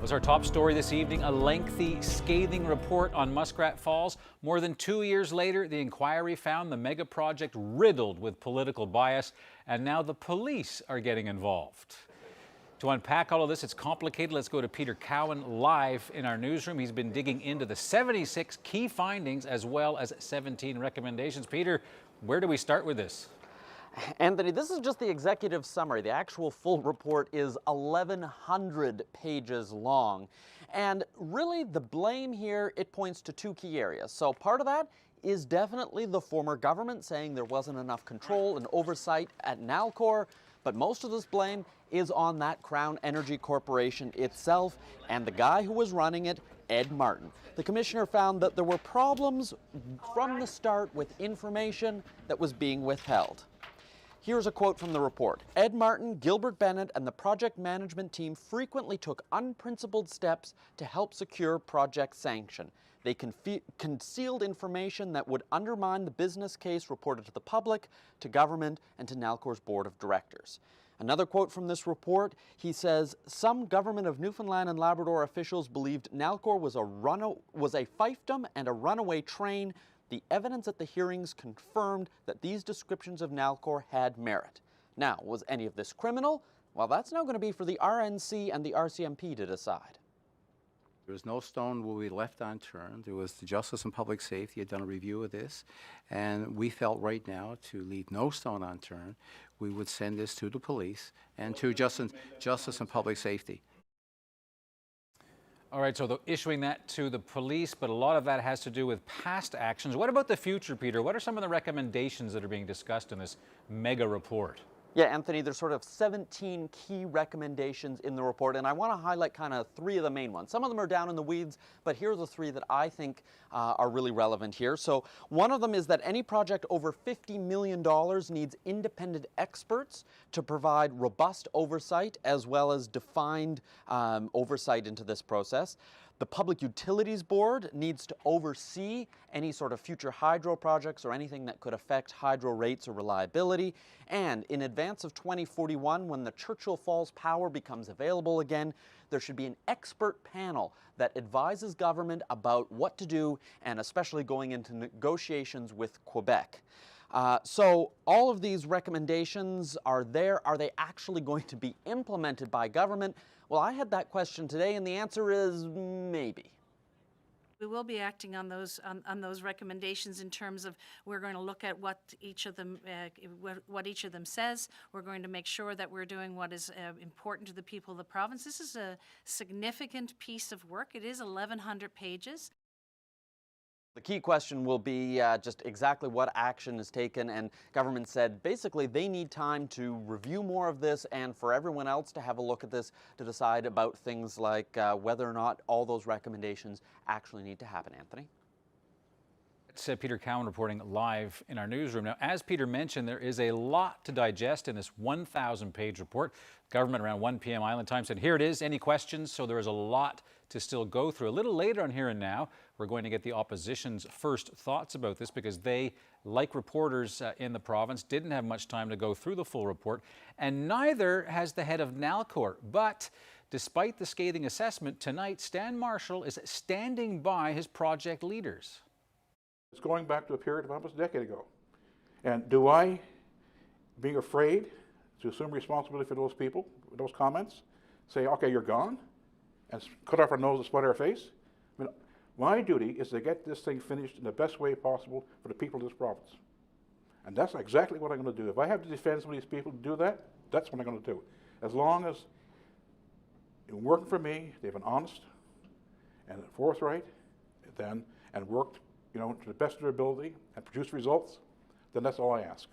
Was our top story this evening, a lengthy, scathing report on Muskrat Falls. More than 2 years later, the inquiry found the mega project riddled with political bias, and now the police are getting involved. To unpack all of this, it's complicated. Let's go to Peter Cowan live in our newsroom. He's been digging into the 76 key findings as well as 17 recommendations. Peter, where do we start with this? Anthony, this is just the executive summary. The actual full report is 1,100 pages long. And really the blame here, it points to two key areas. So part of that is definitely the former government saying there wasn't enough control and oversight at Nalcor. But most of this blame is on that Crown Energy Corporation itself and the guy who was running it, Ed Martin. The commissioner found that there were problems from the start with information that was being withheld. Here's a quote from the report. Ed Martin, Gilbert Bennett, and the project management team frequently took unprincipled steps to help secure project sanction. They concealed information that would undermine the business case reported to the public, to government, and to Nalcor's board of directors. Another quote from this report, he says, some government of Newfoundland and Labrador officials believed Nalcor was a fiefdom and a runaway train. The evidence at the hearings confirmed that these descriptions of Nalcor had merit. Now, was any of this criminal? Well, that's now going to be for the RNC and the RCMP to decide. There was no stone will be left unturned. There was the Justice and Public Safety had done a review of this, and we felt right now to leave no stone unturned, we would send this to the police and to Justice and Public Safety. All right, so issuing that to the police, but a lot of that has to do with past actions. What about the future, Peter? What are some of the recommendations that are being discussed in this mega report? Yeah, Anthony, there's sort of 17 key recommendations in the report, and I want to highlight kind of three of the main ones. Some of them are down in the weeds, but here are the three that I think are really relevant here. So one of them is that any project over $50 million needs independent experts to provide robust oversight as well as defined oversight into this process. The Public Utilities Board needs to oversee any sort of future hydro projects or anything that could affect hydro rates or reliability. And in advance of 2041, when the Churchill Falls power becomes available again, there should be an expert panel that advises government about what to do, and especially going into negotiations with Quebec. So all of these recommendations are there. Are they actually going to be implemented by government? Well, I had that question today, and the answer is maybe. We will be acting on those recommendations in terms of we're going to look at what each of them says. We're going to make sure that we're doing what is important to the people of the province. This is a significant piece of work. It is 1,100 pages. The key question will be just exactly what action is taken, and government said basically they need time to review more of this and for everyone else to have a look at this to decide about things like whether or not all those recommendations actually need to happen. Anthony? It's Peter Cowan reporting live in our newsroom. Now, as Peter mentioned, there is a lot to digest in this 1,000-page report. Government around 1 p.m. Island time said, here it is, any questions? So there is a lot to still go through. A little later on Here and Now, we're going to get the opposition's first thoughts about this because they, like reporters in the province, didn't have much time to go through the full report, and neither has the head of Nalcor. But despite the scathing assessment, tonight Stan Marshall is standing by his project leaders. It's going back to a period of almost a decade ago. And do I, being afraid to assume responsibility for those people, those comments, say, okay, you're gone, and cut off our nose and split our face? I mean, my duty is to get this thing finished in the best way possible for the people of this province. And that's exactly what I'm going to do. If I have to defend some of these people to do that, that's what I'm going to do. As long as, in working for me, they've been honest and forthright, and worked to the best of their ability and produce results, then that's all I ask.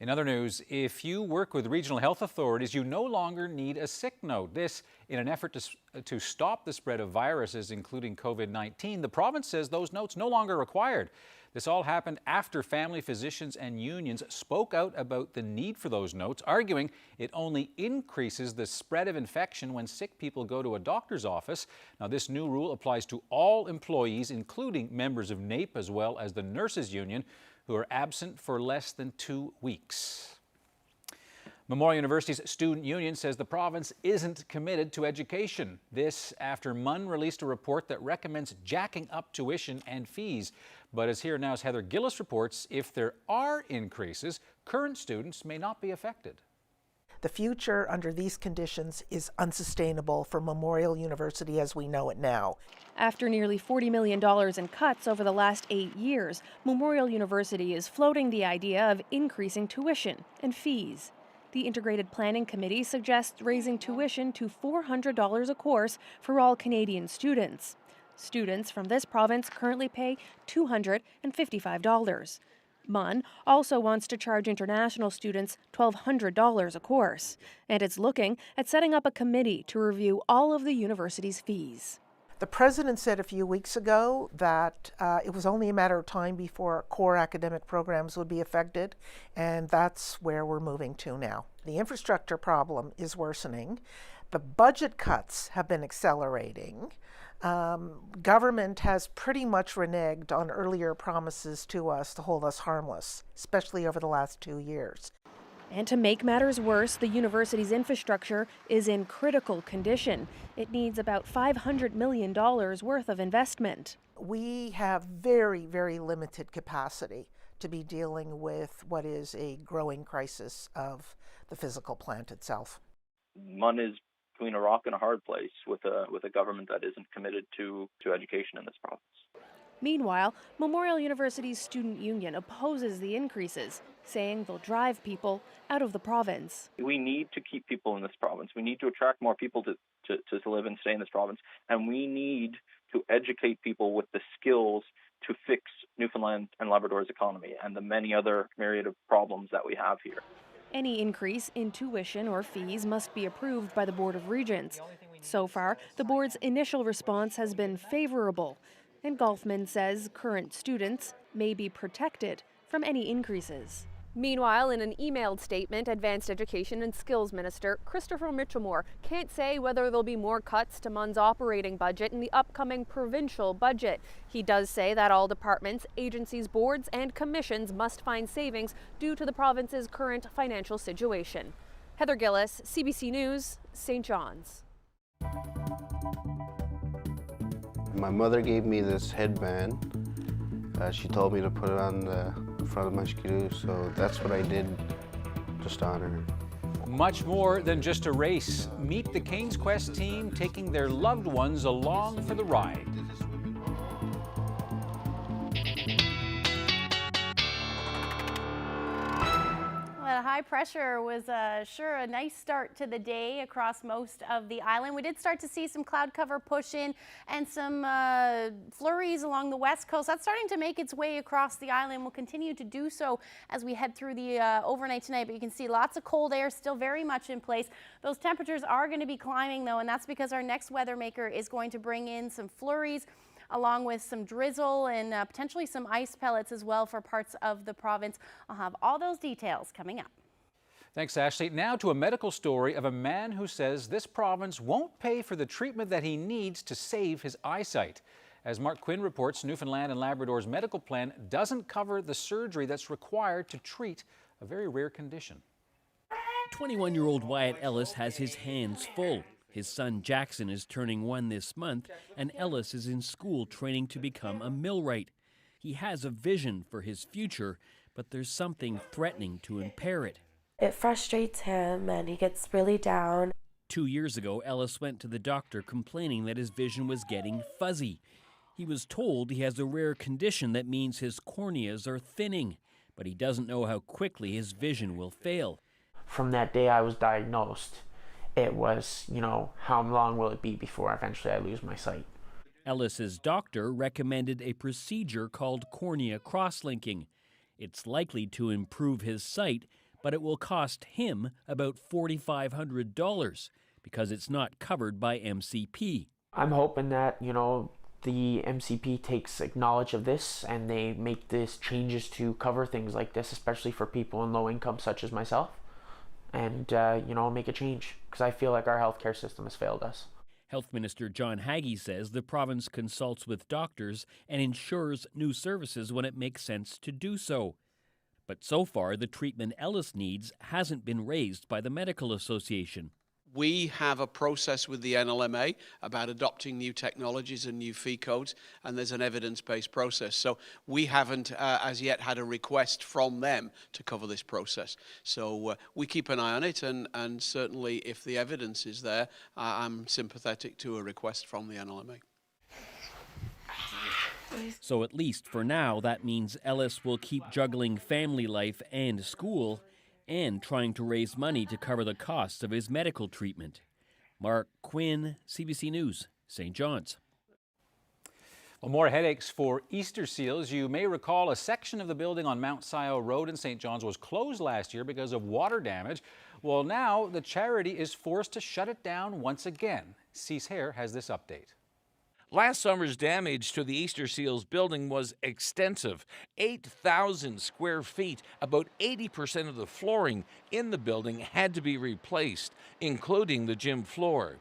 In other news, if you work with regional health authorities, you no longer need a sick note. This in an effort to stop the spread of viruses, including COVID-19. The province says those notes no longer required. This all happened after family physicians and unions spoke out about the need for those notes, arguing it only increases the spread of infection when sick people go to a doctor's office. Now, this new rule applies to all employees, including members of NAPE as well as the nurses union, who are absent for less than 2 weeks. Memorial University's student union says the province isn't committed to education. This after MUN released a report that recommends jacking up tuition and fees. But as Here Now's Heather Gillis reports, if there are increases, current students may not be affected. The future under these conditions is unsustainable for Memorial University as we know it now. After nearly $40 million in cuts over the last 8 years, Memorial University is floating the idea of increasing tuition and fees. The Integrated Planning Committee suggests raising tuition to $400 a course for all Canadian students. Students from this province currently pay $255. MUN also wants to charge international students $1,200 a course, and it's looking at setting up a committee to review all of the university's fees. The president said a few weeks ago that it was only a matter of time before core academic programs would be affected, and that's where we're moving to now. The infrastructure problem is worsening. The budget cuts have been accelerating. Government has pretty much reneged on earlier promises to us to hold us harmless, especially over the last 2 years. And to make matters worse, the university's infrastructure is in critical condition. It needs about $500 million worth of investment. We have very, very limited capacity to be dealing with what is a growing crisis of the physical plant itself. MUN is between a rock and a hard place with a government that isn't committed to education in this province. Meanwhile, Memorial University's student union opposes the increases, saying they'll drive people out of the province. We need to keep people in this province. We need to attract more people to live and stay in this province. And we need to educate people with the skills to fix Newfoundland and Labrador's economy and the many other myriad of problems that we have here. Any increase in tuition or fees must be approved by the Board of Regents. So far, the board's initial response has been favorable, and Golfman says current students may be protected from any increases. Meanwhile, in an emailed statement, Advanced Education and Skills Minister Christopher Mitchellmore can't say whether there'll be more cuts to MUN's operating budget in the upcoming provincial budget. He does say that all departments, agencies, boards, and commissions must find savings due to the province's current financial situation. Heather Gillis, CBC News, St. John's. My mother gave me this headband. She told me to put it on the front of my skidoo, so that's what I did just to honor her. Much more than just a race. Meet the Cain's Quest team taking their loved ones along for the ride. Well, high pressure was sure a nice start to the day across most of the island. We did start to see some cloud cover push in and some flurries along the west coast. That's starting to make its way across the island. We'll continue to do so as we head through the overnight tonight. But you can see lots of cold air still very much in place. Those temperatures are going to be climbing, though, and that's because our next weather maker is going to bring in some flurries, along with some drizzle and potentially some ice pellets as well for parts of the province. I'll have all those details coming up. Thanks, Ashley. Now to a medical story of a man who says this province won't pay for the treatment that he needs to save his eyesight. As Mark Quinn reports, Newfoundland and Labrador's medical plan doesn't cover the surgery that's required to treat a very rare condition. 21-year-old Wyatt Ellis has his hands full. His son Jackson is turning 1 this month, and Ellis is in school training to become a millwright. He has a vision for his future, but there's something threatening to impair it. It frustrates him and he gets really down. 2 years ago, Ellis went to the doctor complaining that his vision was getting fuzzy. He was told he has a rare condition that means his corneas are thinning, but he doesn't know how quickly his vision will fail. From that day I was diagnosed, it was, how long will it be before eventually I lose my sight? Ellis's doctor recommended a procedure called cornea cross-linking. It's likely to improve his sight, but it will cost him about $4,500 because it's not covered by MCP. I'm hoping that, the MCP takes knowledge of this and they make this changes to cover things like this, especially for people in low income such as myself. And, make a change, because I feel like our healthcare system has failed us. Health Minister John Haggie says the province consults with doctors and ensures new services when it makes sense to do so. But so far, the treatment Ellis needs hasn't been raised by the Medical Association. We have a process with the NLMA about adopting new technologies and new fee codes, and there's an evidence-based process. So we haven't as yet had a request from them to cover this process. So we keep an eye on it, and certainly if the evidence is there, I'm sympathetic to a request from the NLMA. So at least for now, that means Ellis will keep juggling family life and school, and trying to raise money to cover the costs of his medical treatment. Mark Quinn, CBC News, St. John's. Well, more headaches for Easter seals. You may recall a section of the building on Mount Scio Road in St. John's was closed last year because of water damage. Well, now the charity is forced to shut it down once again. Cease Hare has this update. Last summer's damage to the Easter Seals building was extensive. 8,000 square feet, about 80% of the flooring in the building had to be replaced, including the gym floor.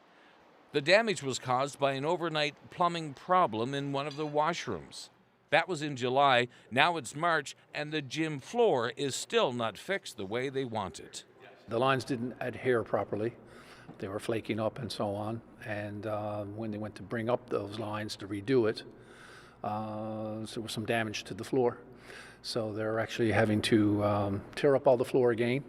The damage was caused by an overnight plumbing problem in one of the washrooms. That was in July. Now it's March, and the gym floor is still not fixed the way they want it. The lines didn't adhere properly. They were flaking up and so on, and when they went to bring up those lines to redo it, there was some damage to the floor. So they're actually having to tear up all the floor again.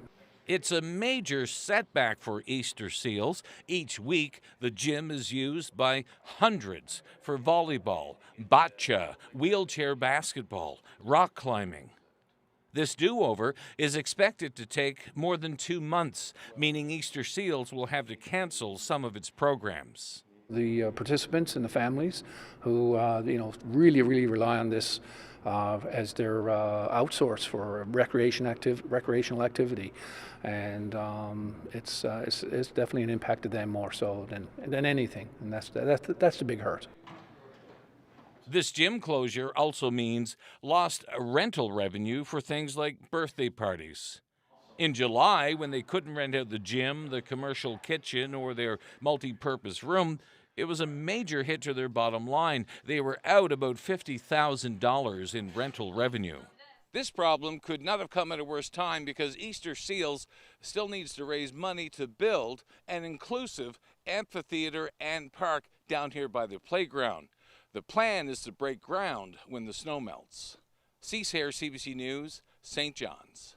It's a major setback for Easter Seals. Each week, the gym is used by hundreds for volleyball, bocce, wheelchair basketball, rock climbing. This do-over is expected to take more than 2 months, meaning Easter Seals will have to cancel some of its programs. The participants and the families who really rely on this as their outsource for recreational activity, and it's definitely an impact to them more so than anything, and that's the big hurt. This gym closure also means lost rental revenue for things like birthday parties. In July, when they couldn't rent out the gym, the commercial kitchen, or their multi-purpose room, it was a major hit to their bottom line. They were out about $50,000 in rental revenue. This problem could not have come at a worse time because Easter Seals still needs to raise money to build an inclusive amphitheater and park down here by the playground. The plan is to break ground when the snow melts. Cease Hare, CBC News, St. John's.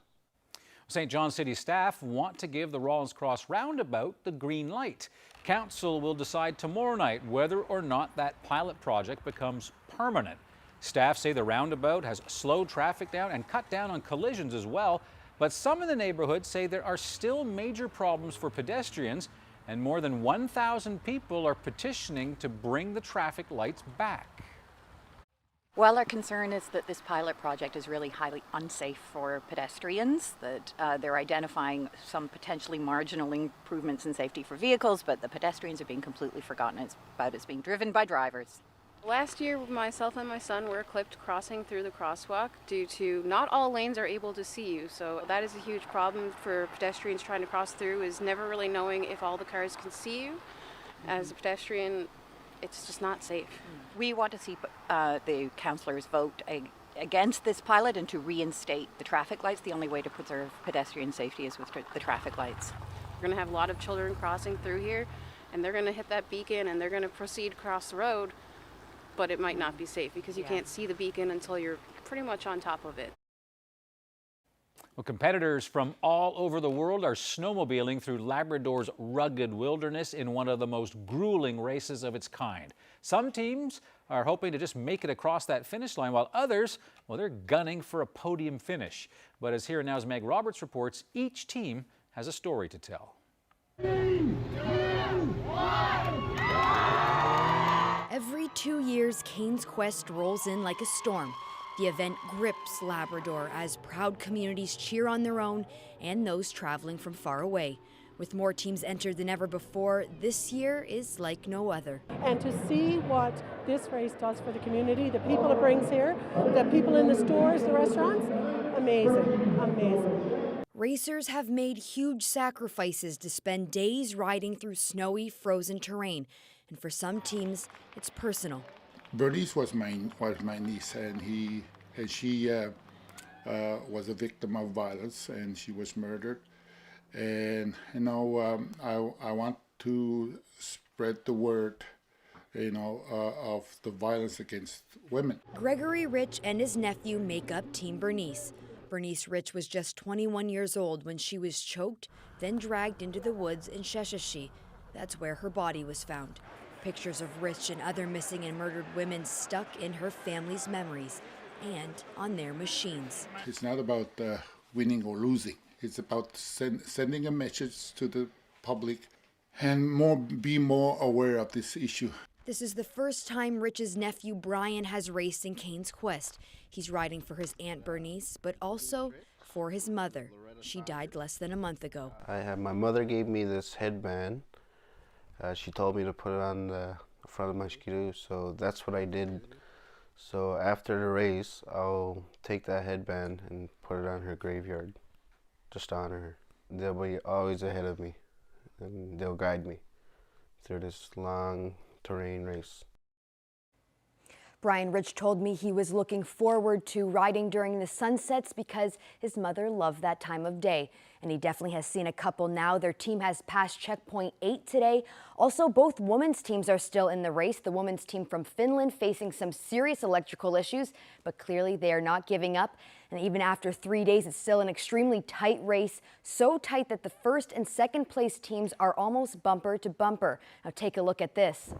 St. John City staff want to give the Rawlins Cross roundabout the green light. Council will decide tomorrow night whether or not that pilot project becomes permanent. Staff say the roundabout has slowed traffic down and cut down on collisions as well, but some in the neighborhood say there are still major problems for pedestrians, and more than 1,000 people are petitioning to bring the traffic lights back. Well, our concern is that this pilot project is really highly unsafe for pedestrians, that they're identifying some potentially marginal improvements in safety for vehicles, but the pedestrians are being completely forgotten about as being driven by drivers. Last year, myself and my son were clipped crossing through the crosswalk due to not all lanes are able to see you. So that is a huge problem for pedestrians trying to cross through, is never really knowing if all the cars can see you. As a pedestrian, it's just not safe. We want to see the councillors vote against this pilot and to reinstate the traffic lights. The only way to preserve pedestrian safety is with the traffic lights. We're going to have a lot of children crossing through here, and they're going to hit that beacon and they're going to proceed across the road. But it might not be safe because you can't see the beacon until you're pretty much on top of it. Well, competitors from all over the world are snowmobiling through Labrador's rugged wilderness in one of the most grueling races of its kind. Some teams are hoping to just make it across that finish line, while others, well, they're gunning for a podium finish. But as Here and Now's Meg Roberts reports, each team has a story to tell. 3, 2, 1. Every 2 years, Cain's Quest rolls in like a storm. The event grips Labrador as proud communities cheer on their own and those traveling from far away. With more teams entered than ever before, this year is like no other. And to see what this race does for the community, the people it brings here, the people in the stores, the restaurants, amazing, amazing. Racers have made huge sacrifices to spend days riding through snowy, frozen terrain. And for some teams, it's personal. Bernice was my niece, and she was a victim of violence, and she was murdered. And I want to spread the word, of the violence against women. Gregory Rich and his nephew make up Team Bernice. Bernice Rich was just 21 years old when she was choked, then dragged into the woods in Sheshashi. That's where her body was found. Pictures of Rich and other missing and murdered women stuck in her family's memories and on their machines. It's not about winning or losing. It's about sending a message to the public and be more aware of this issue. This is the first time Rich's nephew Brian has raced in Cain's Quest. He's riding for his Aunt Bernice, but also for his mother. She died less than a month ago. My mother gave me this headband. She told me to put it on the front of my skidoo, so that's what I did. So after the race, I'll take that headband and put it on her graveyard, just to honor her. They'll be always ahead of me, and they'll guide me through this long terrain race. Brian Rich told me he was looking forward to riding during the sunsets because his mother loved that time of day. And he definitely has seen a couple now. Their team has passed checkpoint 8 today. Also, both women's teams are still in the race. The women's team from Finland facing some serious electrical issues, but clearly they are not giving up. And even after 3 days, it's still an extremely tight race. So tight that the first and second place teams are almost bumper to bumper. Now take a look at this.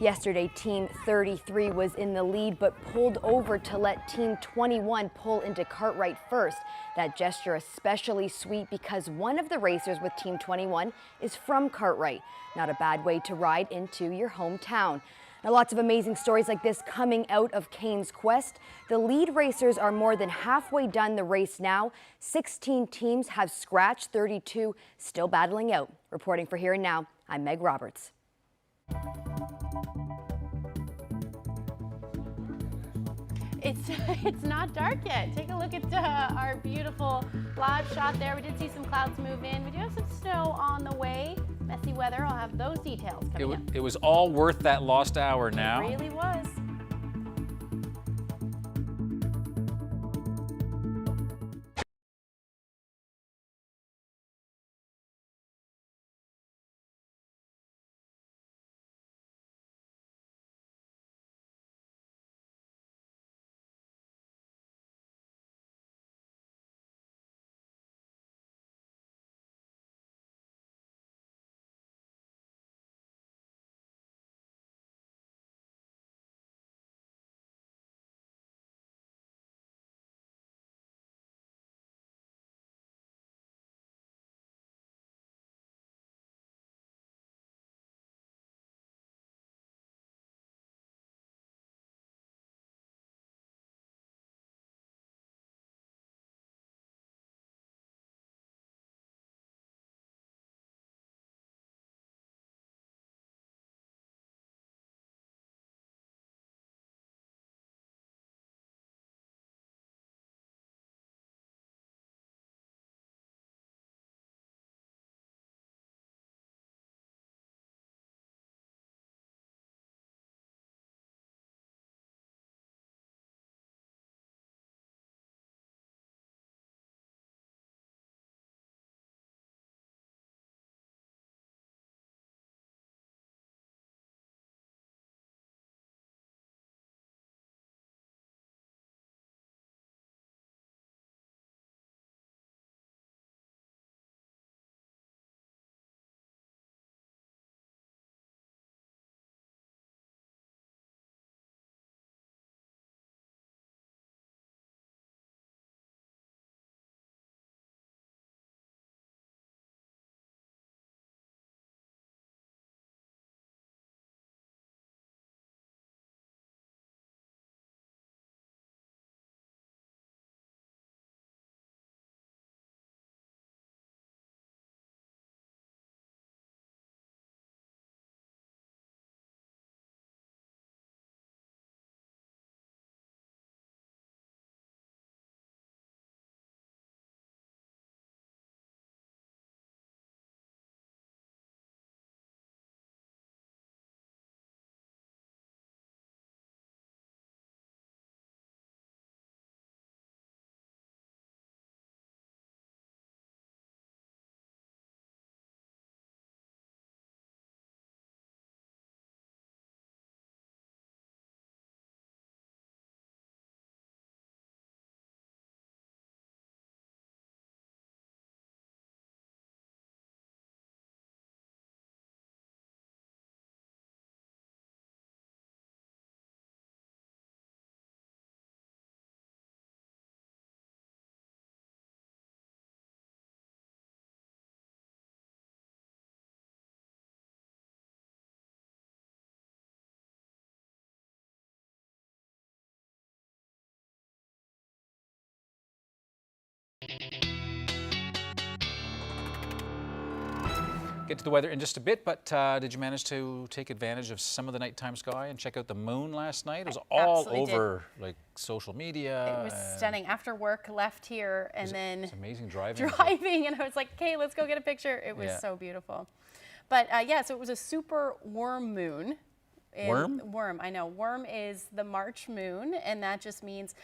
Yesterday, Team 33 was in the lead, but pulled over to let Team 21 pull into Cartwright first. That gesture especially sweet because one of the racers with Team 21 is from Cartwright. Not a bad way to ride into your hometown. Now, lots of amazing stories like this coming out of Cain's Quest. The lead racers are more than halfway done the race now. 16 teams have scratched, 32 still battling out. Reporting for Here and Now, I'm Meg Roberts. It's not dark yet. Take a look at our beautiful live shot there. We did see some clouds move in. We do have some snow on the way. Messy weather. I'll have those details coming up. It was all worth that lost hour now. It really was. Get to the weather in just a bit, but did you manage to take advantage of some of the nighttime sky and check out the moon last night? It was all over like social media. It was stunning. After work, left here, and then it's amazing driving. And I was like, okay, let's go get a picture. It was so beautiful. But yeah, so it was a super warm moon. Worm? Worm, I know. Worm is the March moon, and that just means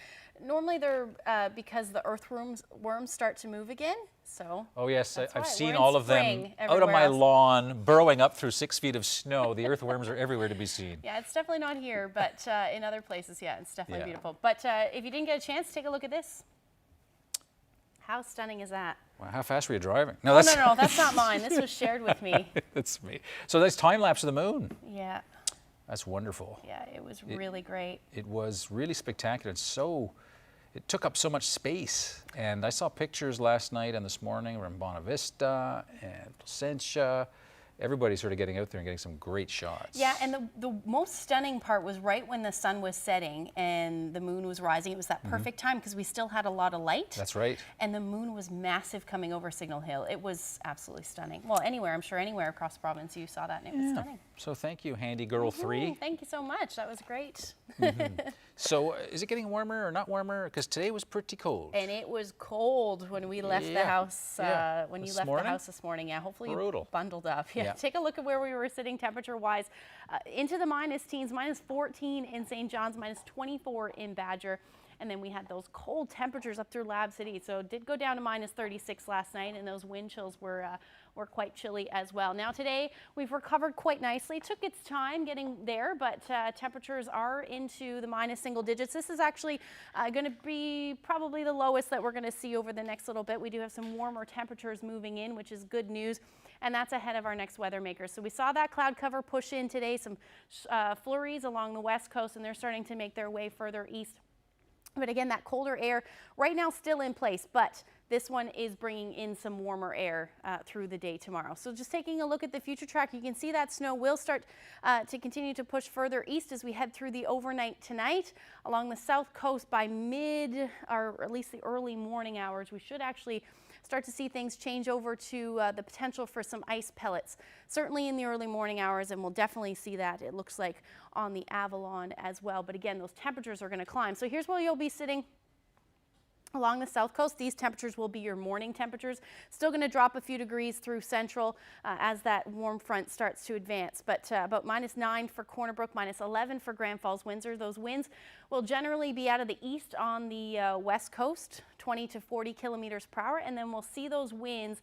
normally they're because the earthworms start to move again. So oh yes, I've right. seen all of them out on my lawn, burrowing up through 6 feet of snow. The earthworms are everywhere to be seen. Yeah, it's definitely not here, but in other places, yeah, it's definitely beautiful. But if you didn't get a chance, take a look at this. How stunning is that? Wow, how fast were you driving? No, that's not mine. This was shared with me. That's me. So that's time lapse of the moon. Yeah. That's wonderful. Yeah, it was really great. It was really spectacular. It took up so much space. And I saw pictures last night and this morning from Bonavista and Placentia. Everybody's sort of getting out there and getting some great shots. Yeah, and the most stunning part was right when the sun was setting and the moon was rising. It was that perfect time because we still had a lot of light. That's right. And the moon was massive coming over Signal Hill. It was absolutely stunning. Well, I'm sure anywhere across the province you saw that and it was stunning. So thank you, Handy Girl 3. Thank you so much. That was great. So is it getting warmer or not warmer? Because today was pretty cold. And it was cold when we left the house. When you left the house this morning. Yeah, hopefully you bundled up. Yeah. Take a look at where we were sitting temperature-wise. Into the minus teens, minus 14 in St. John's, minus 24 in Badger. And then we had those cold temperatures up through Lab City. So it did go down to minus 36 last night, and those wind chills were quite chilly as well. Now today, we've recovered quite nicely. Took its time getting there, but temperatures are into the minus single digits. This is actually going to be probably the lowest that we're going to see over the next little bit. We do have some warmer temperatures moving in, which is good news. And that's ahead of our next weather maker. So we saw that cloud cover push in today, some flurries along the west coast, and they're starting to make their way further east. But again, that colder air right now still in place, but this one is bringing in some warmer air through the day tomorrow. So just taking a look at the future track, you can see that snow will start to continue to push further east as we head through the overnight tonight. Along the south coast by mid, or at least the early morning hours, we should actually start to see things change over to the potential for some ice pellets, certainly in the early morning hours, and we'll definitely see that, it looks like, on the Avalon as well. But again, those temperatures are going to climb. So here's where you'll be sitting. Along the south coast, these temperatures will be your morning temperatures. Still going to drop a few degrees through central as that warm front starts to advance. But about minus 9 for Corner Brook, minus 11 for Grand Falls, Windsor. Those winds will generally be out of the east on the west coast, 20 to 40 kilometers per hour. And then we'll see those winds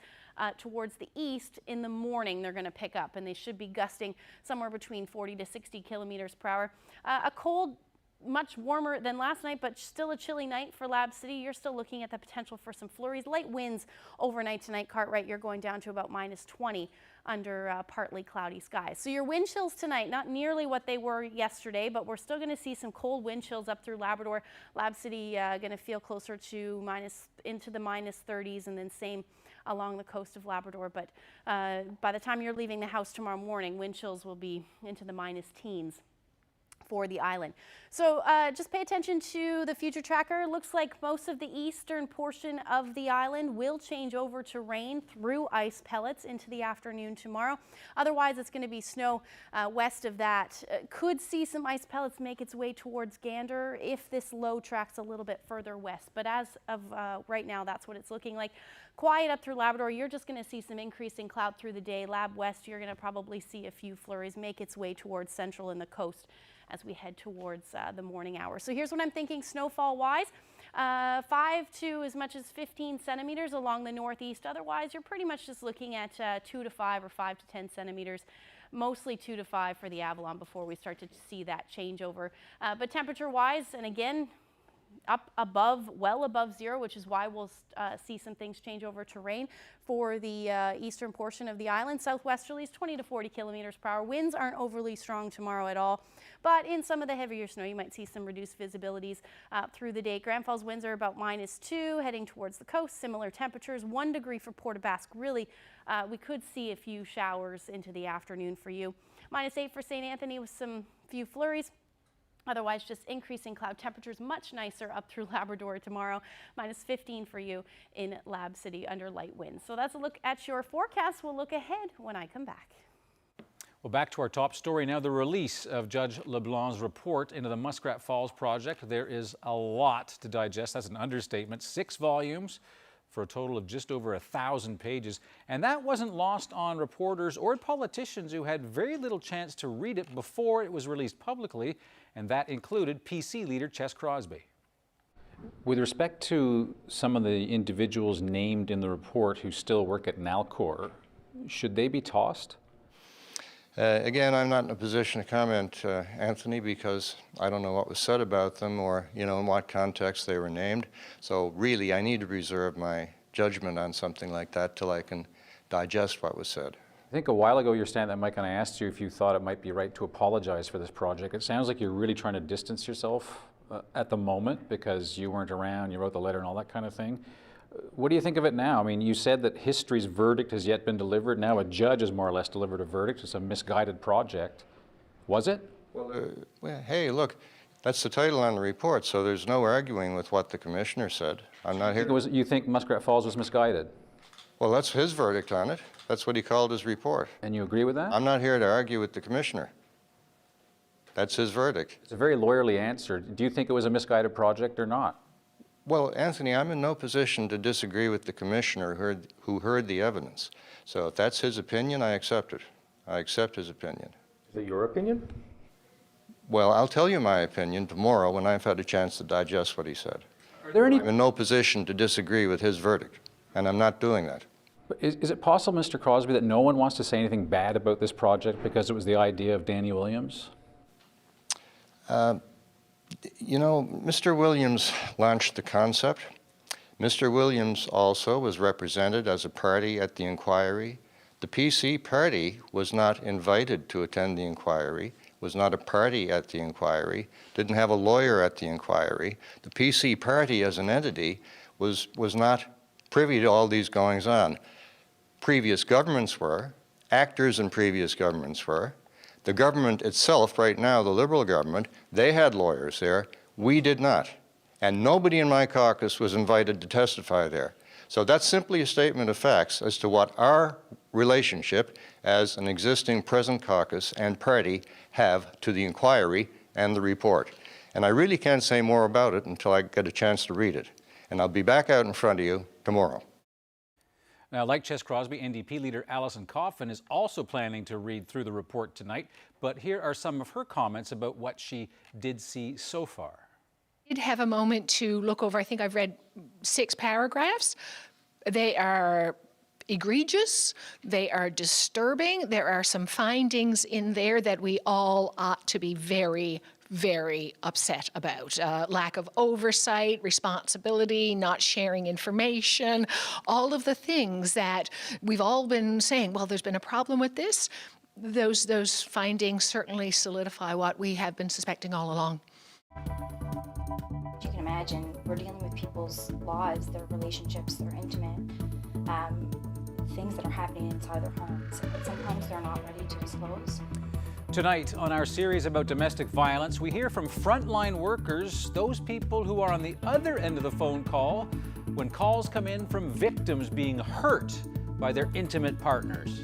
towards the east in the morning. They're going to pick up, and they should be gusting somewhere between 40 to 60 kilometers per hour. A cold, much warmer than last night, but still a chilly night for Lab City. You're still looking at the potential for some flurries. Light winds overnight tonight. Cartwright, you're going down to about minus 20 under partly cloudy skies. So your wind chills tonight, not nearly what they were yesterday, but we're still going to see some cold wind chills up through Labrador. Lab City going to feel closer to into the minus 30s, and then same along the coast of Labrador. But by the time you're leaving the house tomorrow morning, wind chills will be into the minus teens for the island. So just pay attention to the future tracker. Looks like most of the eastern portion of the island will change over to rain through ice pellets into the afternoon tomorrow. Otherwise, it's going to be snow west of that. Could see some ice pellets make its way towards Gander if this low tracks a little bit further west. But as of right now, that's what it's looking like. Quiet up through Labrador. You're just going to see some increasing cloud through the day. Lab west, you're going to probably see a few flurries make its way towards central and the coast as we head towards the morning hours. So here's what I'm thinking snowfall-wise. 5 to as much as 15 centimeters along the northeast. Otherwise, you're pretty much just looking at 2 to 5 or 5 to 10 centimeters. Mostly 2 to 5 for the Avalon before we start to see that changeover. But temperature-wise, and again, up above, well above zero, which is why we'll see some things change over to rain for the eastern portion of the island. Southwesterlies, 20 to 40 kilometers per hour. Winds aren't overly strong tomorrow at all, but in some of the heavier snow, you might see some reduced visibilities through the day. Grand Falls winds are about minus 2, heading towards the coast. Similar temperatures, 1 degree for Port aux Basques. Really, we could see a few showers into the afternoon for you. Minus 8 for St. Anthony with some few flurries. Otherwise, just increasing cloud temperatures, much nicer up through Labrador tomorrow. -15 for you in Lab City under light winds. So that's a look at your forecast. We'll look ahead when I come back. Well, back to our top story now, the release of Judge LeBlanc's report into the Muskrat Falls project. There is a lot to digest. That's an understatement. 6 volumes for a total of just over 1,000 pages. And that wasn't lost on reporters or politicians who had very little chance to read it before it was released publicly, and that included PC leader Ches Crosby. With respect to some of the individuals named in the report who still work at Nalcor, should they be tossed? Again, I'm not in a position to comment, Anthony, because I don't know what was said about them or, in what context they were named. So really, I need to reserve my judgment on something like that till I can digest what was said. I think a while ago you were standing at that mic and I asked you if you thought it might be right to apologize for this project. It sounds like you're really trying to distance yourself at the moment because you weren't around, you wrote the letter and all that kind of thing. What do you think of it now? I mean, you said that history's verdict has yet been delivered. Now a judge has more or less delivered a verdict. It's a misguided project. Was it? Well, hey, look, that's the title on the report, so there's no arguing with what the commissioner said. I'm not here. You think Muskrat Falls was misguided? Well, that's his verdict on it. That's what he called his report. And you agree with that? I'm not here to argue with the commissioner. That's his verdict. It's a very lawyerly answer. Do you think it was a misguided project or not? Well, Anthony, I'm in no position to disagree with the commissioner who heard the evidence. So if that's his opinion, I accept it. I accept his opinion. Is it your opinion? Well, I'll tell you my opinion tomorrow when I've had a chance to digest what he said. Are there any... I'm in no position to disagree with his verdict, and I'm not doing that. Is it possible, Mr. Crosby, that no one wants to say anything bad about this project because it was the idea of Danny Williams? Mr. Williams launched the concept. Mr. Williams also was represented as a party at the inquiry. The PC party was not invited to attend the inquiry, was not a party at the inquiry, didn't have a lawyer at the inquiry. The PC party as an entity was not privy to all these goings-on. Previous governments were, actors in previous governments were. The government itself, right now, the Liberal government, they had lawyers there. We did not. And nobody in my caucus was invited to testify there. So that's simply a statement of facts as to what our relationship as an existing present caucus and party have to the inquiry and the report. And I really can't say more about it until I get a chance to read it. And I'll be back out in front of you tomorrow. Now, like Ches Crosby, NDP leader Alison Coffin is also planning to read through the report tonight, but here are some of her comments about what she did see so far. I did have a moment to look over. I think I've read 6 paragraphs. They are egregious, they are disturbing. There are some findings in there that we all ought to be very, very upset about. Lack of oversight, responsibility, not sharing information, all of the things that we've all been saying, well, there's been a problem with this. Those findings certainly solidify what we have been suspecting all along. You can imagine, we're dealing with people's lives, their relationships, their intimate things that are happening inside their homes, and sometimes they're not ready to disclose. Tonight, on our series about domestic violence, we hear from frontline workers, those people who are on the other end of the phone call when calls come in from victims being hurt by their intimate partners.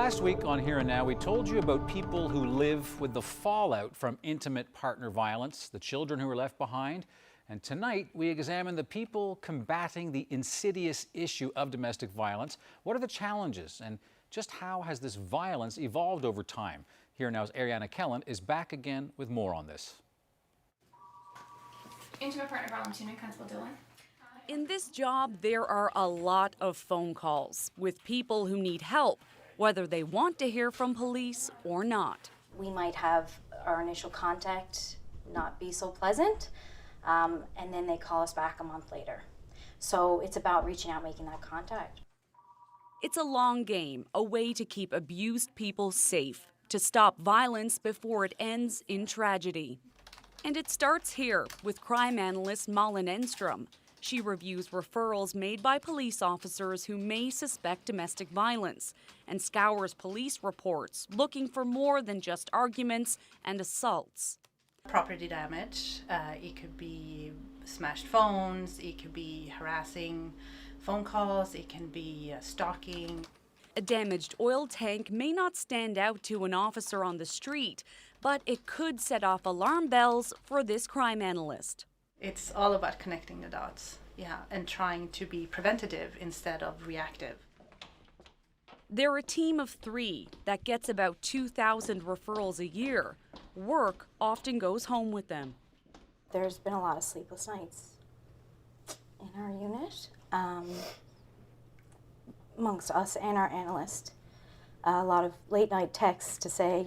Last week on Here and Now, we told you about people who live with the fallout from intimate partner violence, the children who are left behind. And tonight, we examine the people combating the insidious issue of domestic violence. What are the challenges, and just how has this violence evolved over time? Here Now's Ariana Kellen is back again with more on this. Intimate partner violence unit, Constable Dillon. In this job, there are a lot of phone calls with people who need help, whether they want to hear from police or not. We might have our initial contact not be so pleasant, and then they call us back a month later. So it's about reaching out, making that contact. It's a long game, a way to keep abused people safe, to stop violence before it ends in tragedy. And it starts here with crime analyst Malin Enstrom. She reviews referrals made by police officers who may suspect domestic violence and scours police reports looking for more than just arguments and assaults. Property damage, it could be smashed phones, it could be harassing phone calls, it can be stalking. A damaged oil tank may not stand out to an officer on the street, but it could set off alarm bells for this crime analyst. It's all about connecting the dots, and trying to be preventative instead of reactive. They're a team of 3 that gets about 2,000 referrals a year. Work often goes home with them. There's been a lot of sleepless nights in our unit, amongst us and our analyst. A lot of late night texts to say,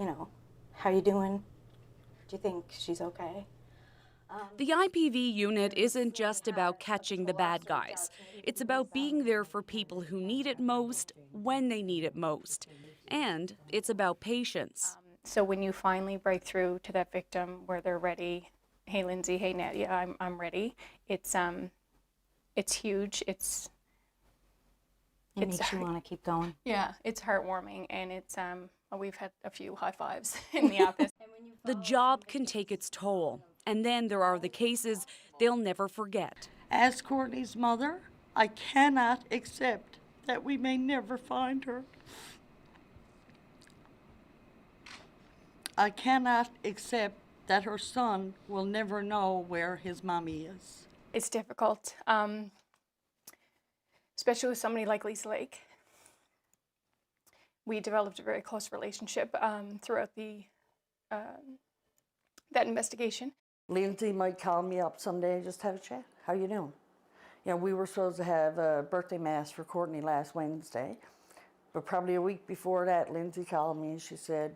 how you doing? Do you think she's okay? The IPV unit isn't just about catching the bad guys. It's about being there for people who need it most when they need it most. And it's about patience. So when you finally break through to that victim where they're ready, hey Lindsay, hey Nadia, I'm ready. It's huge. It makes you want to keep going. Yeah, it's heartwarming, and it's we've had a few high fives in the office. The job can take its toll. And then there are the cases they'll never forget. As Courtney's mother, I cannot accept that we may never find her. I cannot accept that her son will never know where his mommy is. It's difficult, especially with somebody like Lisa Lake. We developed a very close relationship throughout that investigation. Lindsay might call me up someday and just have a chat. How you doing? We were supposed to have a birthday mass for Courtney last Wednesday, but probably a week before that, Lindsay called me and she said,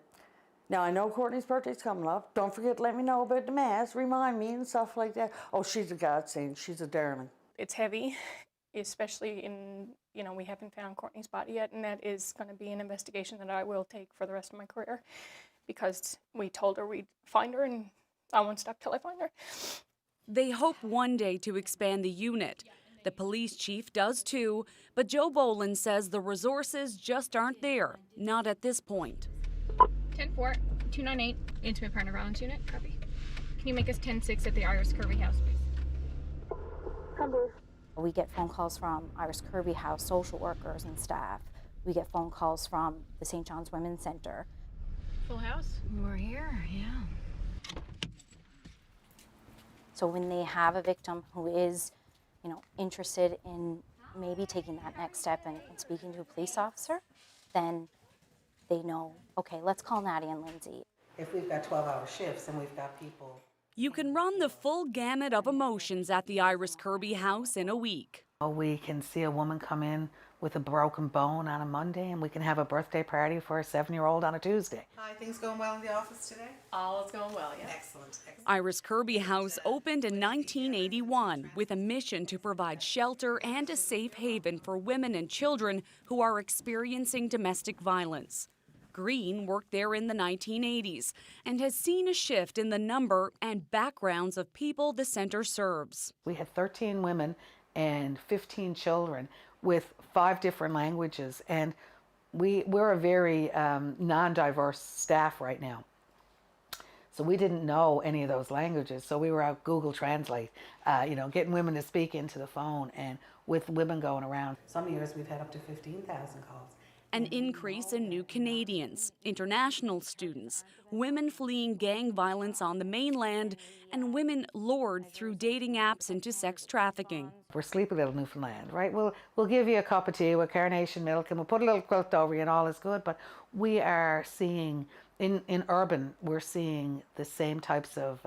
now I know Courtney's birthday's coming up. Don't forget to let me know about the mass, remind me and stuff like that. Oh, she's a godsend, she's a darling. It's heavy, especially in, we haven't found Courtney's body yet, and that is going to be an investigation that I will take for the rest of my career, because we told her we'd find her, and I won't stop till I find her. They hope one day to expand the unit. The police chief does too, but Joe Boland says the resources just aren't there, not at this point. 10-4, 298, Intimate Partner Violence Unit, copy. Can you make us 10-6 at the Iris Kirby House, please? We get phone calls from Iris Kirby House social workers and staff. We get phone calls from the St. John's Women's Center. Full house? We're here, yeah. So when they have a victim who is, interested in maybe taking that next step and speaking to a police officer, then they know, okay, let's call Nadia and Lindsay. If we've got 12-hour shifts and we've got people... You can run the full gamut of emotions at the Iris Kirby House in a week. We can see a woman come in with a broken bone on a Monday, and we can have a birthday party for a 7-year-old on a Tuesday. Hi, things going well in the office today? All is going well, yeah. Excellent. Iris Kirby House opened in 1981 with a mission to provide shelter and a safe haven for women and children who are experiencing domestic violence. Green worked there in the 1980s and has seen a shift in the number and backgrounds of people the center serves. We had 13 women and 15 children with 5 different languages, and we're a very non-diverse staff right now. So we didn't know any of those languages, so we were out Google Translate, getting women to speak into the phone, and with women going around. Some years we've had up to 15,000 calls, An increase in new Canadians, international students, women fleeing gang violence on the mainland, and women lured through dating apps into sex trafficking. We're sleepy little Newfoundland, right? We'll give you a cup of tea with carnation milk and we'll put a little quilt over you and all is good, but we are seeing, in urban, we're seeing the same types of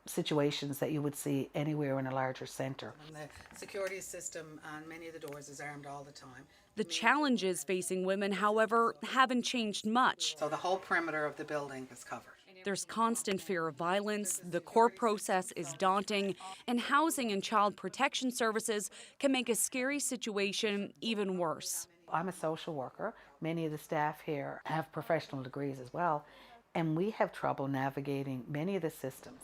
situations that you would see anywhere in a larger centre. And the security system on many of the doors is armed all the time. The challenges facing women, however, haven't changed much. So the whole perimeter of the building is covered. There's constant fear of violence, the court process is daunting, and housing and child protection services can make a scary situation even worse. I'm a social worker. Many of the staff here have professional degrees as well, and we have trouble navigating many of the systems.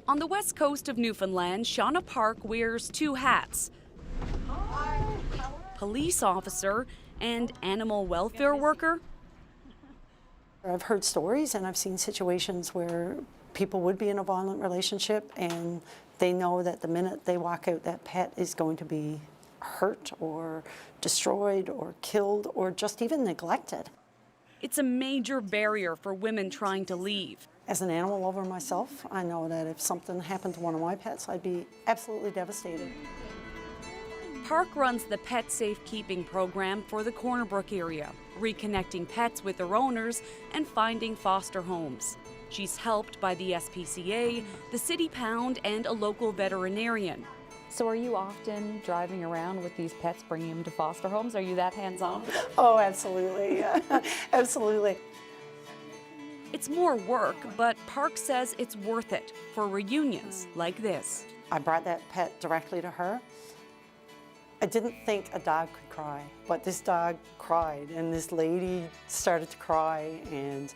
On the west coast of Newfoundland, Shauna Park wears two hats: police officer and animal welfare worker. I've heard stories and I've seen situations where people would be in a violent relationship and they know that the minute they walk out, that pet is going to be hurt or destroyed or killed or just even neglected. It's a major barrier for women trying to leave. As an animal lover myself, I know that if something happened to one of my pets, I'd be absolutely devastated. Park runs the Pet Safekeeping program for the Corner Brook area, reconnecting pets with their owners and finding foster homes. She's helped by the SPCA, the City Pound, and a local veterinarian. So are you often driving around with these pets, bringing them to foster homes? Are you that hands-on? Oh, absolutely. Absolutely. It's more work, but Park says it's worth it for reunions like this. I brought that pet directly to her. I didn't think a dog could cry, but this dog cried, and this lady started to cry, and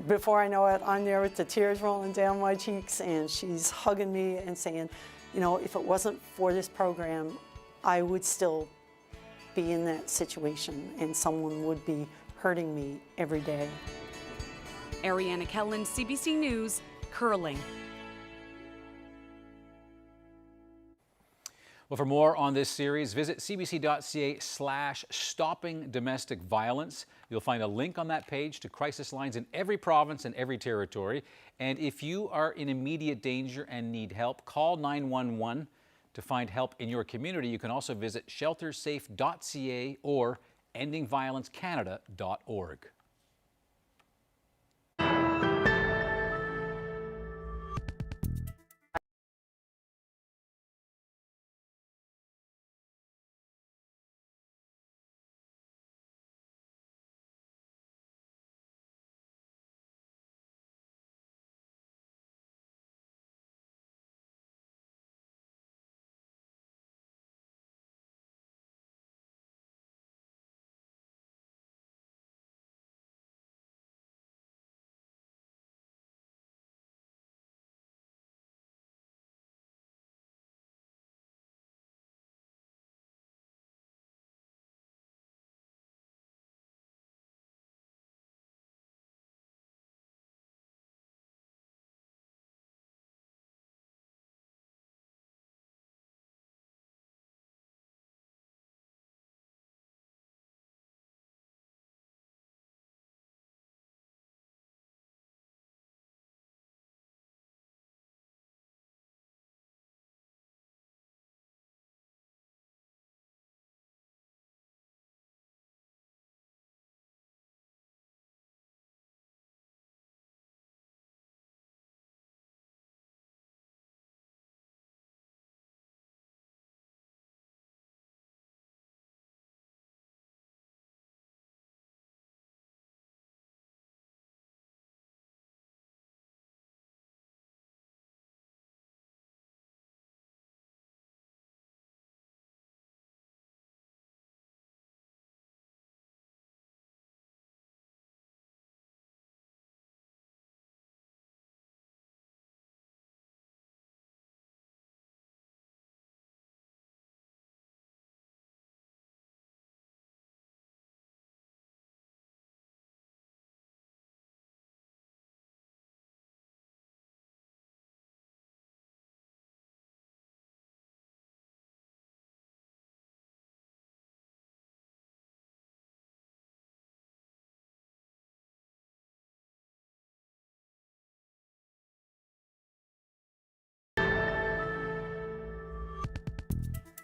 before I know it, I'm there with the tears rolling down my cheeks, and she's hugging me and saying, you know, if it wasn't for this program, I would still be in that situation, and someone would be hurting me every day. Ariana Kellen, CBC News, Curling. Well, for more on this series, visit cbc.ca/stoppingdomesticviolence. You'll find a link on that page to crisis lines in every province and every territory. And if you are in immediate danger and need help, call 911 to find help in your community. You can also visit sheltersafe.ca or endingviolencecanada.org.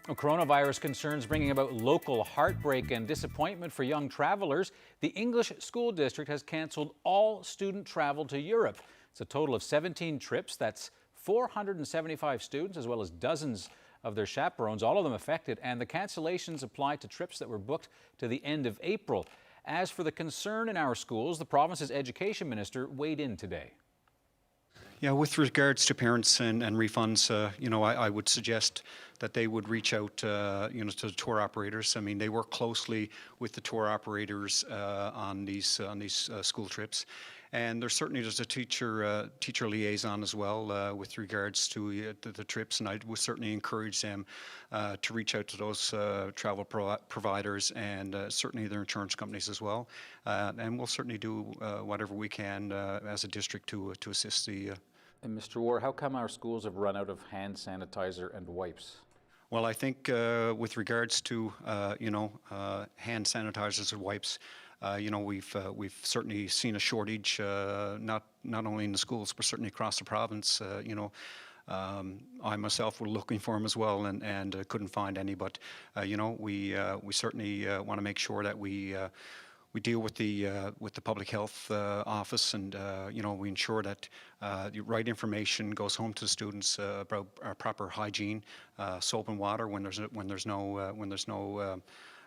Well, coronavirus concerns bringing about local heartbreak and disappointment for young travelers. The English School District has canceled all student travel to Europe. It's a total of 17 trips. That's 475 students, as well as dozens of their chaperones, all of them affected. And the cancellations apply to trips that were booked to the end of April. As for the concern in our schools, the province's education minister weighed in today. Yeah, with regards to parents and refunds, I would suggest that they would reach out, to the tour operators. I mean, they work closely with the tour operators on these school trips, and there's a teacher liaison as well with regards to the trips. And I would certainly encourage them to reach out to those travel providers and certainly their insurance companies as well. And we'll certainly do whatever we can as a district to assist the. And Mr. War, how come our schools have run out of hand sanitizer and wipes? Well, I think with regards to hand sanitizers and wipes, we've certainly seen a shortage, not only in the schools but certainly across the province. I myself were looking for them as well and couldn't find any. But we certainly want to make sure that we deal with the public health office, and we ensure that the right information goes home to the students about proper hygiene, soap and water when there's no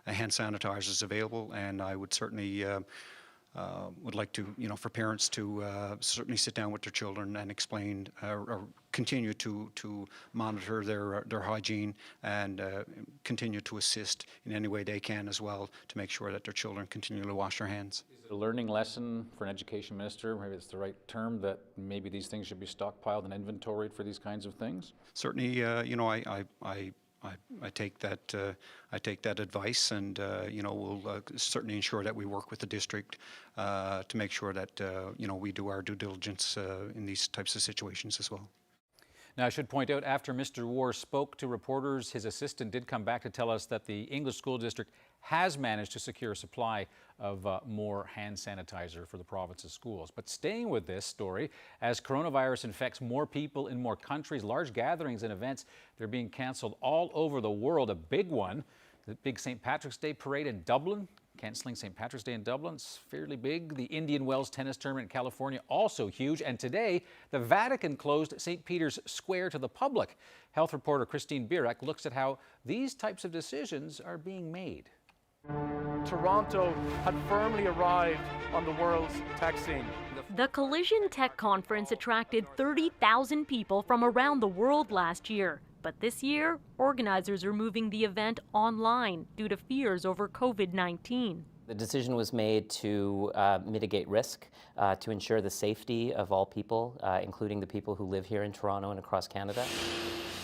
hand sanitizers available. And I would certainly would like to, for parents to certainly sit down with their children and explain or continue to monitor their hygiene and continue to assist in any way they can as well to make sure that their children continue to wash their hands. Is it a learning lesson for an education minister, maybe it's the right term, that maybe these things should be stockpiled and inventoried for these kinds of things? Certainly, I take that advice, and we'll certainly ensure that we work with the district to make sure that we do our due diligence in these types of situations as well. Now, I should point out, after Mr. War spoke to reporters, his assistant did come back to tell us that the English School District has managed to secure a supply of more hand sanitizer for the province's schools. But staying with this story, as coronavirus infects more people in more countries, large gatherings and events, they're being canceled all over the world. A big one, the big St. Patrick's Day parade in Dublin. Canceling St. Patrick's Day in Dublin is fairly big. The Indian Wells tennis tournament in California, also huge. And today, the Vatican closed St. Peter's Square to the public. Health reporter Christine Birak looks at how these types of decisions are being made. Toronto had firmly arrived on the world's tech scene. The Collision Tech Conference attracted 30,000 people from around the world last year. But this year, organizers are moving the event online due to fears over COVID-19. The decision was made to mitigate risk, to ensure the safety of all people, including the people who live here in Toronto and across Canada.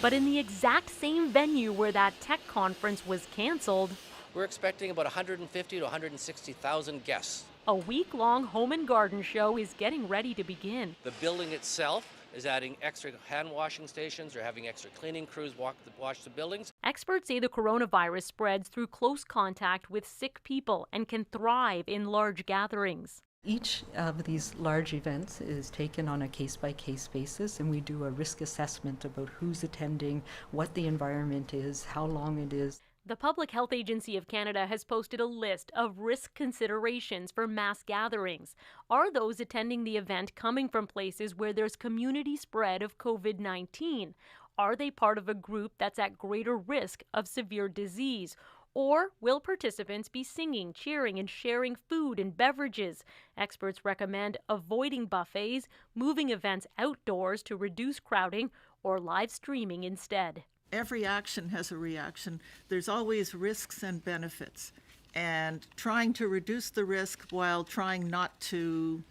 But in the exact same venue where that tech conference was canceled, we're expecting about 150 to 160,000 guests. A week-long home and garden show is getting ready to begin. The building itself is adding extra hand washing stations or having extra cleaning crews wash the buildings. Experts say the coronavirus spreads through close contact with sick people and can thrive in large gatherings. Each of these large events is taken on a case-by-case basis, and we do a risk assessment about who's attending, what the environment is, how long it is. The Public Health Agency of Canada has posted a list of risk considerations for mass gatherings. Are those attending the event coming from places where there's community spread of COVID-19? Are they part of a group that's at greater risk of severe disease? Or will participants be singing, cheering, and sharing food and beverages? Experts recommend avoiding buffets, moving events outdoors to reduce crowding, or live streaming instead. Every action has a reaction. There's always risks and benefits. And trying to reduce the risk while trying not to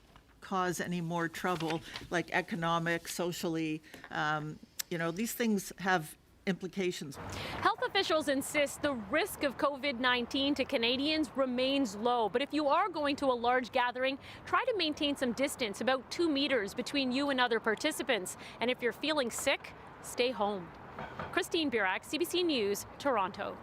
cause any more trouble, like economic, socially, these things have implications. Health officials insist the risk of COVID-19 to Canadians remains low. But if you are going to a large gathering, try to maintain some distance, about 2 meters between you and other participants. And if you're feeling sick, stay home. Christine Birak, CBC News, Toronto.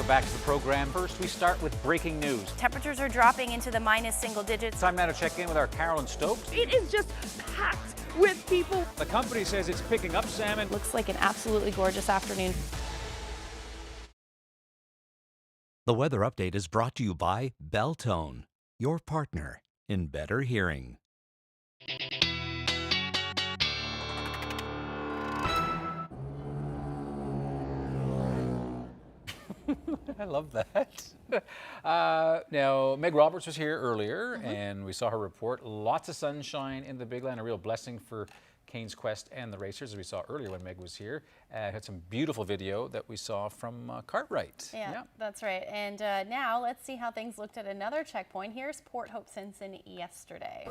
Welcome back to the program. First, we start with breaking news. Temperatures are dropping into the minus single digits. Time now to check in with our Carolyn Stokes. It is just packed with people. The company says it's picking up salmon. Looks like an absolutely gorgeous afternoon. The weather update is brought to you by Beltone, your partner in better hearing. I love that. Now, Meg Roberts was here earlier, and we saw her report. Lots of sunshine in the Big Land, a real blessing for Cain's Quest and the racers, as we saw earlier when Meg was here. Had some beautiful video that we saw from Cartwright. Yeah, that's right. And now let's see how things looked at another checkpoint. Here's Port Hope Simpson yesterday.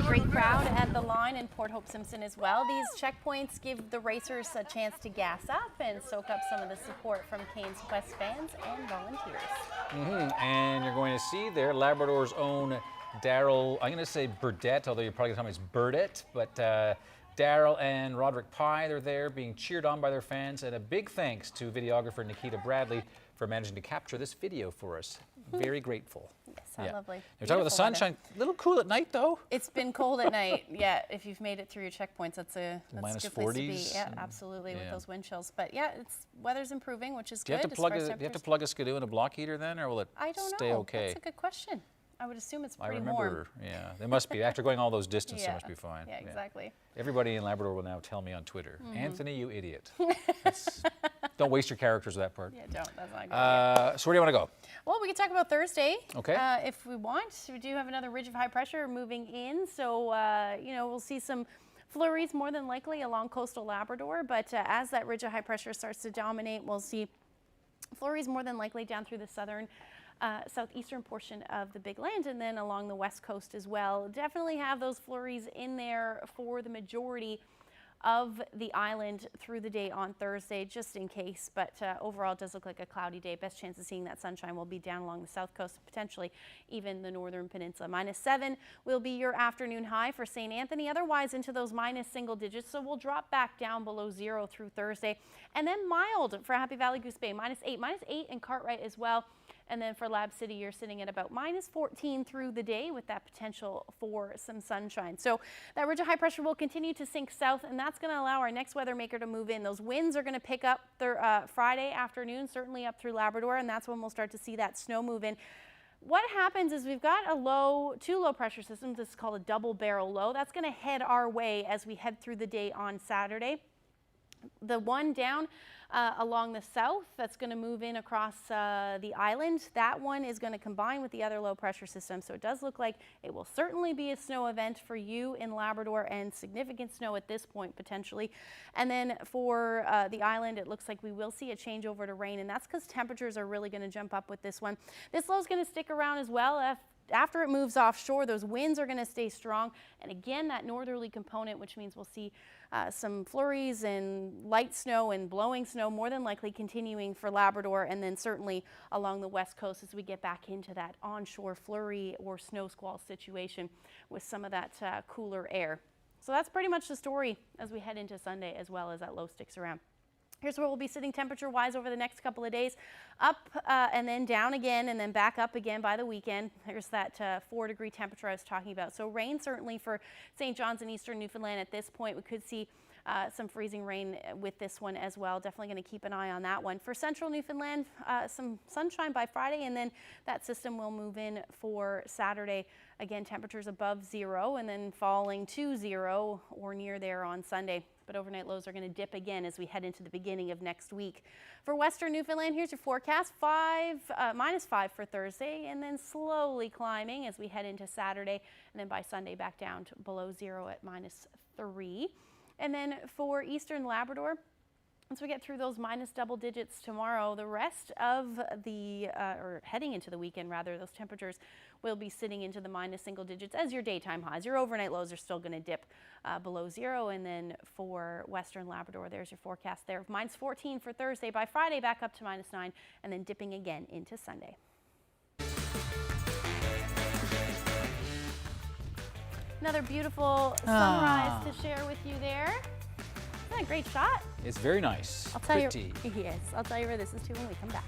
Great crowd at the line in Port Hope Simpson as well. These checkpoints give the racers a chance to gas up and soak up some of the support from Cain's Quest fans and volunteers. And you're going to see there Labrador's own Daryl, I'm going to say Burdett, although you're probably going to tell me it's Burdett, but Daryl and Roderick Pye, they're there being cheered on by their fans, and a big thanks to videographer Nikita Bradley for managing to capture this video for us. Very grateful. Yes, how lovely. You're talking about the sunshine, a little cool at night though. It's been cold at night, yeah. If you've made it through your checkpoints, that's a Minus good place to be. 40s. Yeah, absolutely, with those wind chills. But yeah, weather's improving, which is Do you good. have to plug a skidoo in a block heater then, or will it I don't stay know. okay? That's a good question. I would assume it's pretty I remember, warm. yeah. They must be. After going all those distances, Yeah. they must be fine. Yeah, exactly. Everybody in Labrador will now tell me on Twitter, Anthony, you idiot. Don't waste your characters with that part. Yeah, don't. That's not good. So where do you want to go? Well, we can talk about Thursday. Okay. If we want. We do have another ridge of high pressure moving in, so you know, we'll see some flurries more than likely along coastal Labrador. But as that ridge of high pressure starts to dominate, we'll see flurries more than likely down through the southeastern portion of the Big Land, and then along the west coast as well. Definitely have those flurries in there for the majority of the island through the day on Thursday, just in case. But overall, it does look like a cloudy day. Best chance of seeing that sunshine will be down along the south coast, potentially even the northern peninsula. -7 will be your afternoon high for St. Anthony. Otherwise, into those minus single digits. So we'll drop back down below 0 through Thursday. And then mild for Happy Valley Goose Bay, -8 in Cartwright as well. And then for Lab City, you're sitting at about -14 through the day with that potential for some sunshine. So that ridge of high pressure will continue to sink south, and that's going to allow our next weather maker to move in. Those winds are going to pick up Friday afternoon, certainly up through Labrador, and that's when we'll start to see that snow move in. What happens is we've got two low pressure systems. This is called a double barrel low. That's going to head our way as we head through the day on Saturday. The one down along the south that's going to move in across the island, that one is going to combine with the other low pressure system. So it does look like it will certainly be a snow event for you in Labrador, and significant snow at this point potentially. And then for the island, it looks like we will see a change over to rain, and that's because temperatures are really going to jump up with this one. This low is going to stick around as well. After it moves offshore, those winds are going to stay strong. And again, that northerly component, which means we'll see some flurries and light snow and blowing snow, more than likely continuing for Labrador, and then certainly along the west coast as we get back into that onshore flurry or snow squall situation with some of that cooler air. So that's pretty much the story as we head into Sunday, as well as that low sticks around. Here's where we'll be sitting temperature-wise over the next couple of days. Up and then down again, and then back up again by the weekend. There's that 4-degree temperature I was talking about. So rain certainly for St. John's and eastern Newfoundland at this point. We could see some freezing rain with this one as well. Definitely going to keep an eye on that one. For central Newfoundland, some sunshine by Friday, and then that system will move in for Saturday. Again, temperatures above 0, and then falling to 0 or near there on Sunday. But overnight lows are going to dip again as we head into the beginning of next week. For western Newfoundland, here's your forecast. -5 for Thursday, and then slowly climbing as we head into Saturday, and then by Sunday back down to below 0 at -3. And then for eastern Labrador, once we get through those minus double digits tomorrow, the rest of the, or heading into the weekend rather, those temperatures will be sitting into the minus single digits as your daytime highs. Your overnight lows are still going to dip below 0. And then for western Labrador, there's your forecast there of -14 for Thursday. By Friday, back up to -9, and then dipping again into Sunday. Another beautiful sunrise to share with you there. Isn't a great shot. It's very nice. I'll tell Pretty. you. Yes, I'll tell you where this is to when we come back.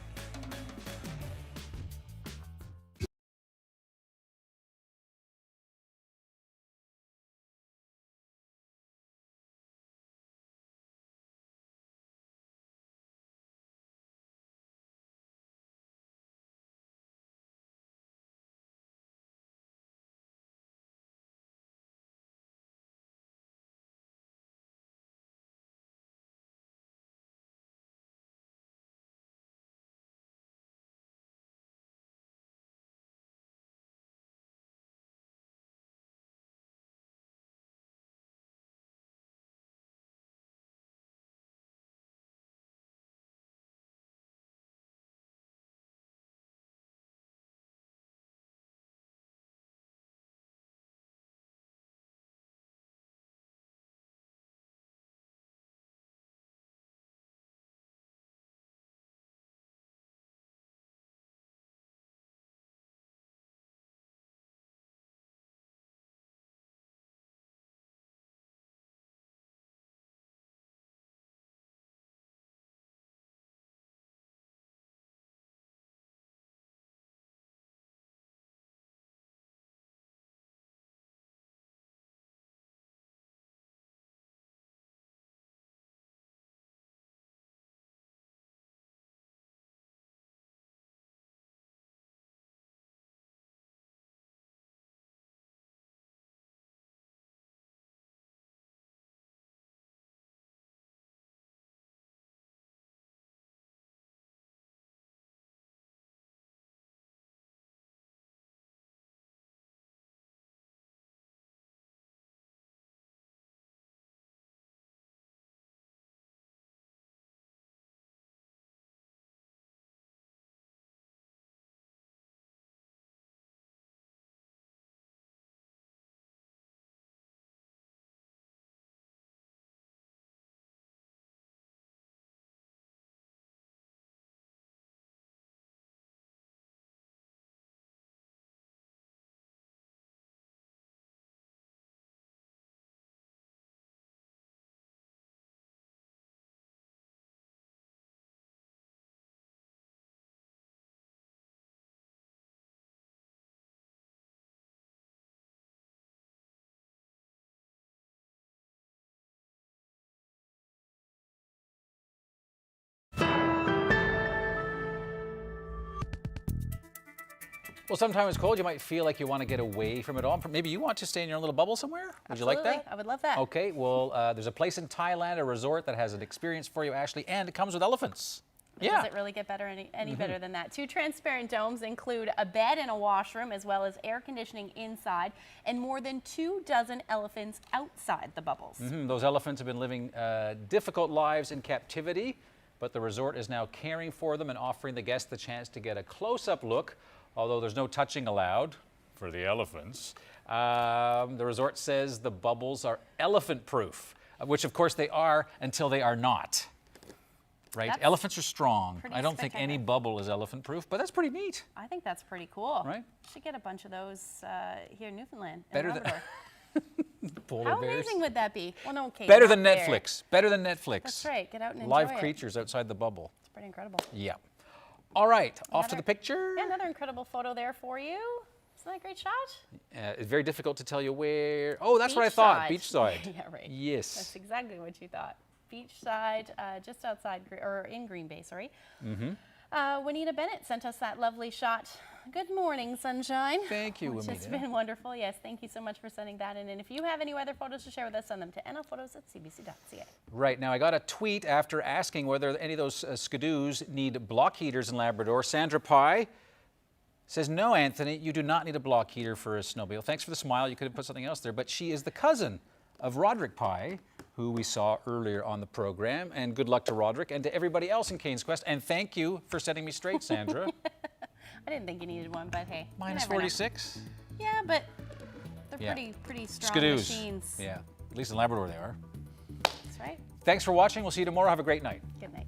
Well, sometimes it's cold. You might feel like you want to get away from it all. Maybe you want to stay in your little bubble somewhere. Would you like that? I would love that. Okay, well, there's a place in Thailand, a resort that has an experience for you, Ashley, and it comes with elephants. Yeah. Does it really get better any better than that? 2 transparent domes include a bed and a washroom, as well as air conditioning inside, and more than 24 elephants outside the bubbles. Those elephants have been living difficult lives in captivity, but the resort is now caring for them and offering the guests the chance to get a close-up look, although there's no touching allowed for the elephants. The resort says the bubbles are elephant-proof, which of course they are until they are not. Right? Elephants are strong. I don't think any bubble is elephant-proof, but that's pretty neat. I think that's pretty cool. Right? Should get a bunch of those here in Newfoundland. Better than polar How bears. amazing would that be? Well, no, okay. Better than Netflix. Better than Netflix. That's right. Get out and enjoy Live it. creatures outside the bubble. It's pretty incredible. Yeah. All right, off to the picture. Yeah, another incredible photo there for you. Isn't that a great shot? It's very difficult to tell you where. Oh, that's what I thought. Beachside. Yeah, right. Yes. That's exactly what you thought. Beachside, just outside, or in Green Bay, sorry. Juanita Bennett sent us that lovely shot. Good morning, sunshine. Thank you, Which has Juanita. been wonderful. Yes, thank you so much for sending that in. And if you have any weather photos to share with us, send them to nlphotos@cbc.ca. Right, now I got a tweet after asking whether any of those skidoos need block heaters in Labrador. Sandra Pye says, no, Anthony, you do not need a block heater for a snowmobile. Thanks for the smile. You could have put something else there. But she is the cousin of Roderick Pye, who we saw earlier on the program. And good luck to Roderick and to everybody else in Cain's Quest. And thank you for setting me straight, Sandra. I didn't think you needed one, but hey. Minus 46? Yeah, but they're Yeah. pretty strong Skidoos. machines. Yeah, at least in Labrador they are. That's right. Thanks for watching. We'll see you tomorrow. Have a great night. Good night.